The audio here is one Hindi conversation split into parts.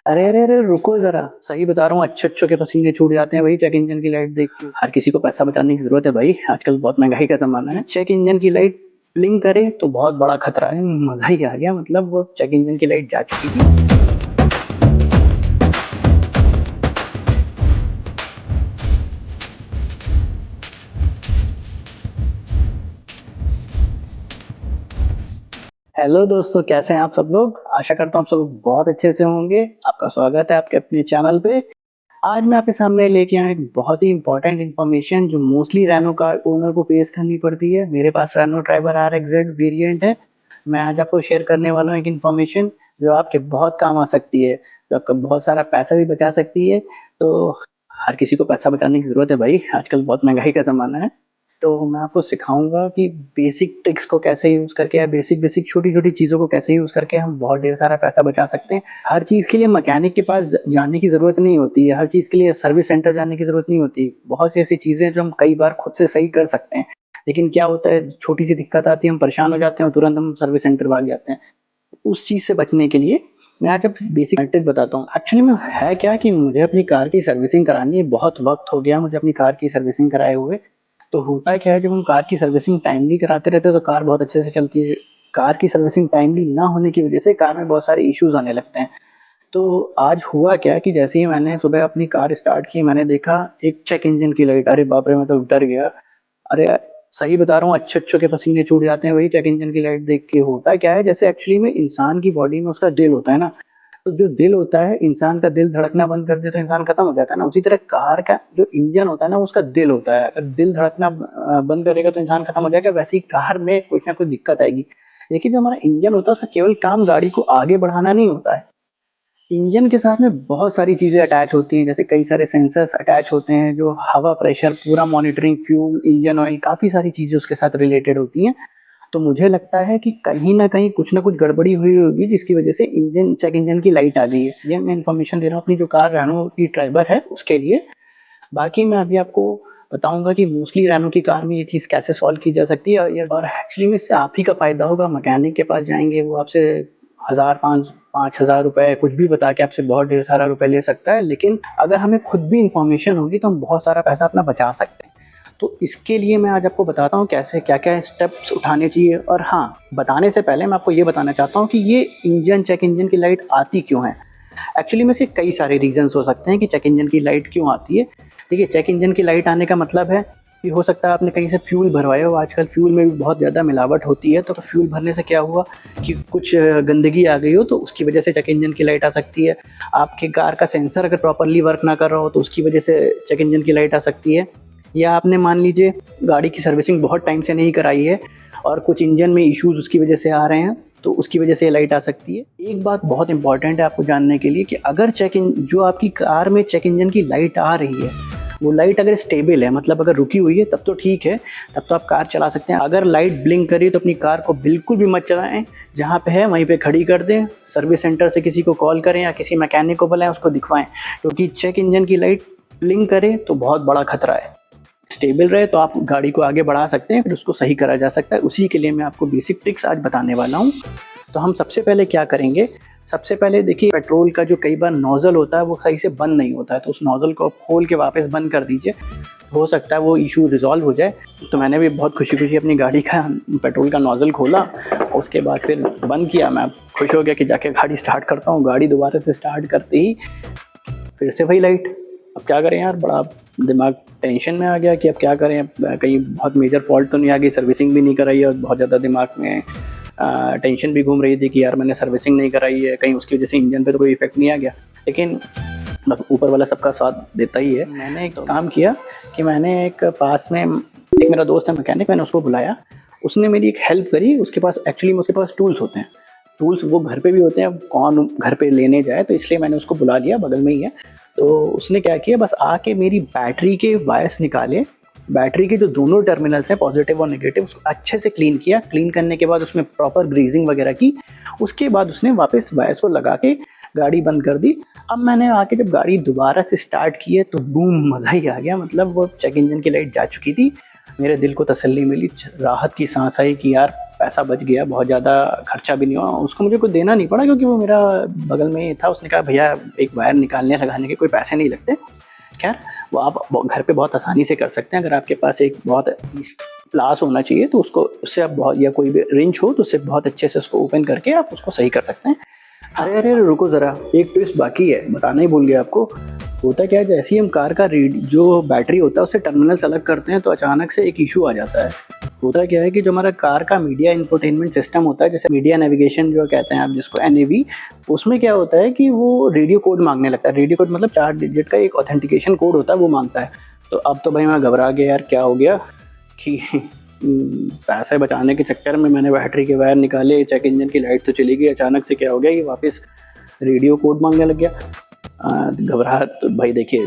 अरे अरे अरे रुको जरा, सही बता रहा हूँ। अच्छे अच्छों के पसीने छूट जाते हैं भाई चेक इंजन की लाइट देख के। हर किसी को पैसा बचाने की जरूरत है भाई, आजकल बहुत महंगाई का जमाना है। चेक इंजन की लाइट ब्लिंक करे तो बहुत बड़ा खतरा है। मजा ही आ गया, मतलब वो चेक इंजन की लाइट जा चुकी थी। हेलो दोस्तों, कैसे हैं आप सब लोग? आशा करता हूँ आप सब बहुत अच्छे से होंगे। आपका स्वागत है आपके अपने चैनल पे। आज मैं आपके सामने लेके आया एक बहुत ही इंपॉर्टेंट इन्फॉर्मेशन जो मोस्टली रैनो कार ओनर को फेस करनी पड़ती है। मेरे पास रैनो ट्राइबर RXZ वेरिएंट है। मैं आज आपको शेयर करने वाला हूँ एक इन्फॉर्मेशन जो आपके बहुत काम आ सकती है, जो आपका बहुत सारा पैसा भी बचा सकती है। तो हर किसी को पैसा बचाने की जरूरत है भाई, आजकल बहुत महंगाई का जमाना है। तो मैं आपको सिखाऊंगा कि बेसिक ट्रिक्स को कैसे यूज करके या बेसिक बेसिक छोटी छोटी चीजों को कैसे यूज करके हम बहुत ढेर सारा पैसा बचा सकते हैं। हर चीज के लिए मैकेनिक के पास जाने की जरूरत नहीं होती है, हर चीज के लिए सर्विस सेंटर जाने की जरूरत नहीं होती। बहुत सी ऐसी चीजें जो हम कई बार खुद से सही कर सकते हैं, लेकिन क्या होता है, छोटी सी दिक्कत आती है, हम परेशान हो जाते हैं और तुरंत हम सर्विस सेंटर भाग जाते हैं। उस चीज से बचने के लिए मैं आज अब बेसिक ट्रिक बताता हूँ। एक्चुअली में है क्या कि मुझे अपनी कार की सर्विसिंग करानी है। बहुत वक्त हो गया मुझे अपनी कार की सर्विसिंग कराए हुए। तो होता क्या है, जब हम कार की सर्विसिंग टाइमली कराते रहते हैं तो कार बहुत अच्छे से चलती है। कार की सर्विसिंग टाइमली ना होने की वजह से कार में बहुत सारे इश्यूज आने लगते हैं। तो आज हुआ क्या कि जैसे ही मैंने सुबह अपनी कार स्टार्ट की, मैंने देखा एक चेक इंजन की लाइट। अरे बाप रे, मैं तो डर गया। अरे सही बता रहा हूँ, अच्छे अच्छों के पसीने छूट जाते हैं वही चेक इंजन की लाइट देख के। होता क्या है, जैसे एक्चुअली में इंसान की बॉडी में उसका दिल होता है ना, तो जो दिल होता है, इंसान का दिल धड़कना बंद कर दे तो इंसान खत्म हो जाता है ना। उसी तरह कार का जो इंजन होता है ना, उसका दिल होता है। अगर दिल धड़कना बंद करेगा तो इंसान खत्म हो जाएगा। वैसे ही कार में कुछ ना कुछ दिक्कत आएगी। लेकिन जो हमारा इंजन होता है, उसका केवल काम गाड़ी को आगे बढ़ाना नहीं होता है। इंजन के साथ में बहुत सारी चीजें अटैच होती हैं, जैसे कई सारे सेंसर्स अटैच होते हैं जो हवा प्रेशर, पूरा मॉनिटरिंग, फ्यूल, इंजन ऑयल, काफी सारी चीजें उसके साथ रिलेटेड होती हैं। तो मुझे लगता है कि कहीं ना कहीं कुछ ना कुछ गड़बड़ी हुई होगी जिसकी वजह से इंजन चेक इंजन की लाइट आ गई है। ये मैं इन्फॉर्मेशन दे रहा हूँ अपनी जो कार रैनो की ड्राइवर है उसके लिए। बाकी मैं अभी आपको बताऊंगा कि मोस्टली रैनो की कार में ये चीज़ कैसे सॉल्व की जा सकती है। और एक्चुअली में इससे आप ही का फायदा होगा। मैकेनिक के पास जाएंगे, वो आपसे 1000 5 5000 रुपए कुछ भी बता के आपसे बहुत ढेर सारा रुपए ले सकता है। लेकिन अगर हमें खुद भी इंफॉर्मेशन होगी तो हम बहुत सारा पैसा अपना बचा सकते हैं। तो इसके लिए मैं आज आपको बताता हूँ कैसे क्या क्या स्टेप्स उठाने चाहिए। और हाँ, बताने से पहले मैं आपको ये बताना चाहता हूँ कि ये इंजन चेक इंजन की लाइट आती क्यों है। एक्चुअली में से कई सारे रीजंस हो सकते हैं कि चेक इंजन की लाइट क्यों आती है। देखिए, चेक इंजन की लाइट आने का मतलब है कि हो सकता है आपने कहीं से फ्यूल भरवाया हो। आजकल फ्यूल में भी बहुत ज़्यादा मिलावट होती है। तो फ्यूल भरने से क्या हुआ कि कुछ गंदगी आ गई हो, तो उसकी वजह से चेक इंजन की लाइट आ सकती है। आपके कार का सेंसर अगर प्रॉपरली वर्क ना कर रहा हो तो उसकी वजह से चेक इंजन की लाइट आ सकती है। या आपने मान लीजिए गाड़ी की सर्विसिंग बहुत टाइम से नहीं कराई है और कुछ इंजन में इश्यूज उसकी वजह से आ रहे हैं, तो उसकी वजह से ये लाइट आ सकती है। एक बात बहुत इंपॉर्टेंट है आपको जानने के लिए कि अगर जो आपकी कार में चेक इंजन की लाइट आ रही है, वो लाइट अगर स्टेबल है, मतलब अगर रुकी हुई है, तब तो ठीक है, तब तो आप कार चला सकते हैं। अगर लाइट ब्लिंक करी तो अपनी कार को बिल्कुल भी मत चलाएं। जहाँ पे है वहीं पे खड़ी कर दें। सर्विस सेंटर से किसी को कॉल करें या किसी मैकेनिक को बुलाएं, उसको दिखवाएं। क्योंकि चेक इंजन की लाइट ब्लिंक करे तो बहुत बड़ा खतरा है। स्टेबल रहे तो आप गाड़ी को आगे बढ़ा सकते हैं, फिर उसको सही करा जा सकता है। उसी के लिए मैं आपको बेसिक ट्रिक्स आज बताने वाला हूँ। तो हम सबसे पहले क्या करेंगे, सबसे पहले देखिए, पेट्रोल का जो कई बार नोजल होता है वो सही से बंद नहीं होता है, तो उस नोजल को आप खोल के वापस बंद कर दीजिए। हो सकता है वो इशू रिजॉल्व हो जाए। तो मैंने भी बहुत खुशी खुशी अपनी गाड़ी का पेट्रोल का नोजल खोला, उसके बाद फिर बंद किया। मैं खुश हो गया कि जाके गाड़ी स्टार्ट करता हूँ। गाड़ी दोबारा से स्टार्ट करते ही फिर से वही लाइट। अब क्या करें यार, बड़ा दिमाग टेंशन में आ गया कि अब क्या करें, कहीं बहुत मेजर फॉल्ट तो नहीं आ गई, सर्विसिंग भी नहीं कराई और बहुत ज़्यादा दिमाग में टेंशन भी घूम रही थी कि यार मैंने सर्विसिंग नहीं कराई है, कहीं उसकी वजह से इंजन पे तो कोई इफेक्ट नहीं आ गया। लेकिन ऊपर वाला सबका साथ देता ही है। मैंने एक काम किया कि मैंने एक पास में एक मेरा दोस्त है मैकेनिक, मैंने उसको बुलाया। उसने मेरी एक हेल्प करी। उसके पास एक्चुअली में उसके पास टूल्स होते हैं, टूल्स वो घर पे भी होते हैं, कौन घर पे लेने जाए, तो इसलिए मैंने उसको बुला लिया, बगल में ही है। तो उसने क्या किया, बस आके मेरी बैटरी के वायर्स निकाले, बैटरी के जो दोनों टर्मिनल्स हैं, पॉजिटिव और नेगेटिव, उसको अच्छे से क्लीन किया। क्लीन करने के बाद उसमें प्रॉपर ग्रीजिंग वगैरह की। उसके बाद उसने वापस वायर्स को लगा के गाड़ी बंद कर दी। अब मैंने आके जब गाड़ी दोबारा से स्टार्ट की है तो बूम, मज़ा ही आ गया। मतलब वो चेक इंजन की लाइट जा चुकी थी। मेरे दिल को तसल्ली मिली, राहत की सांस आई कि यार पैसा बच गया, बहुत ज़्यादा खर्चा भी नहीं हुआ, उसको मुझे कुछ देना नहीं पड़ा क्योंकि वो मेरा बगल में ही था। उसने कहा भैया एक वायर निकालने लगाने के कोई पैसे नहीं लगते। खैर वो आप घर पे बहुत आसानी से कर सकते हैं। अगर आपके पास एक बहुत प्लास होना चाहिए तो उससे आप बहुत, या कोई भी रिंच हो तो उससे बहुत अच्छे से उसको ओपन करके आप उसको सही कर सकते हैं। अरे रुको ज़रा, एक ट्विस्ट बाकी है, बताना ही भूल गया आपको। होता क्या है, जैसे ही हम कार का जो बैटरी होता है उससे टर्मिनल्स अलग करते हैं तो अचानक से एक इशू आ जाता है। होता क्या है कि जो हमारा कार का मीडिया इंफोटेनमेंट सिस्टम होता है, जैसे मीडिया नेविगेशन जो कहते हैं आप जिसको NAV, उसमें क्या होता है कि वो रेडियो कोड मांगने लगता है। रेडियो कोड मतलब 4 डिजिट का एक ऑथेंटिकेशन कोड होता है, वो मांगता है। तो अब तो भाई मैं घबरा गया यार, क्या हो गया कि पैसे बचाने के चक्कर में मैंने बैटरी के वायर निकाले, चेक इंजन की लाइट तो चली गई, अचानक से क्या हो गया, ये वापस रेडियो कोड मांगने लग गया। घबराहट तो भाई देखिए,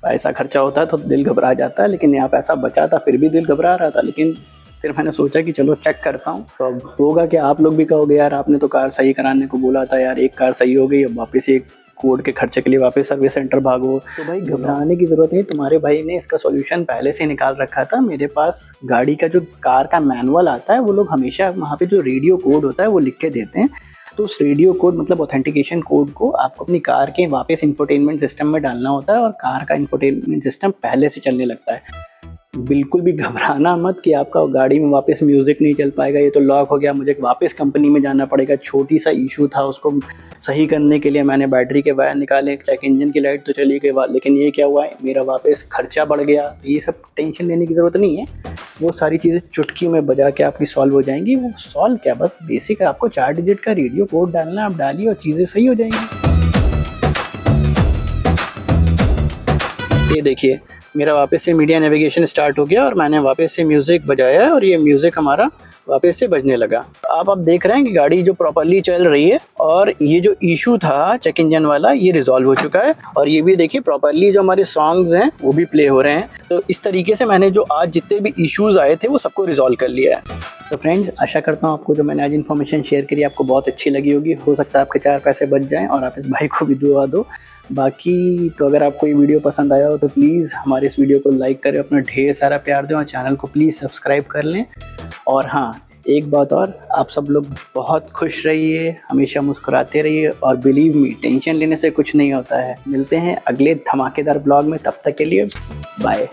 पैसा खर्चा होता है तो दिल घबरा जाता है, लेकिन यहाँ पैसा बचा था फिर भी दिल घबरा रहा था। लेकिन फिर मैंने सोचा कि चलो चेक करता हूँ। तो अब होगा कि आप लोग भी कहोगे यार आपने तो कार सही कराने को बोला था यार, एक कार सही हो गई, अब वापस एक कोड के खर्चे के लिए वापस सर्विस सेंटर भागो। तो भाई घबराने की ज़रूरत नहीं, तुम्हारे भाई ने इसका सॉल्यूशन पहले से निकाल रखा था। मेरे पास गाड़ी का जो कार का मैनुअल आता है, वो लोग हमेशा वहाँ पे जो रेडियो कोड होता है वो लिख के देते हैं। तो उस रेडियो कोड मतलब ऑथेंटिकेशन कोड को आपको अपनी कार के वापस इंफोटेनमेंट सिस्टम में डालना होता है और कार का इंफोटेनमेंट सिस्टम पहले से चलने लगता है। बिल्कुल भी घबराना मत कि आपका गाड़ी में वापस म्यूज़िक नहीं चल पाएगा, ये तो लॉक हो गया, मुझे वापस कंपनी में जाना पड़ेगा। छोटी सा इशू था, उसको सही करने के लिए मैंने बैटरी के वायर निकाले, चेक इंजन की लाइट तो चली गई, लेकिन ये क्या हुआ है, मेरा वापस खर्चा बढ़ गया। तो ये सब टेंशन लेने की ज़रूरत नहीं है, वो सारी चीज़ें चुटकी में बजा के आपकी सॉल्व हो जाएंगी। वो सॉल्व क्या, बस बेसिक आपको 4 डिजिट का रेडियो कोड डालना, आप डालिए और चीज़ें सही हो जाएंगी। ये देखिए मेरा वापस से मीडिया नेविगेशन स्टार्ट हो गया और मैंने वापस से म्यूज़िक बजाया है और ये म्यूज़िक हमारा वापस से बजने लगा। अब आप देख रहे हैं कि गाड़ी जो प्रॉपर्ली चल रही है और ये जो इशू था चेक इंजन वाला, ये रिजॉल्व हो चुका है। और ये भी देखिए प्रॉपर्ली जो हमारे सॉन्ग्स हैं वो भी प्ले हो रहे हैं। तो इस तरीके से मैंने जो आज जितने भी इश्यूज़ आए थे वो सबको रिजॉल्व कर लिया है। तो फ्रेंड्स, आशा करता हूँ आपको जो मैंने आज इन्फॉर्मेशन शेयर करी आपको बहुत अच्छी लगी होगी। हो सकता है आपके 4 पैसे बच जाएँ और आप इस भाई को भी दुआ दो। बाकी तो अगर आपको ये वीडियो पसंद आया हो तो प्लीज़ हमारे इस वीडियो को लाइक करें, अपना ढेर सारा प्यार दें और चैनल को प्लीज़ सब्सक्राइब कर लें। और हाँ, एक बात और, आप सब लोग बहुत खुश रहिए, हमेशा मुस्कुराते रहिए और बिलीव मी, टेंशन लेने से कुछ नहीं होता है। मिलते हैं अगले धमाकेदार ब्लॉग में, तब तक के लिए बाय।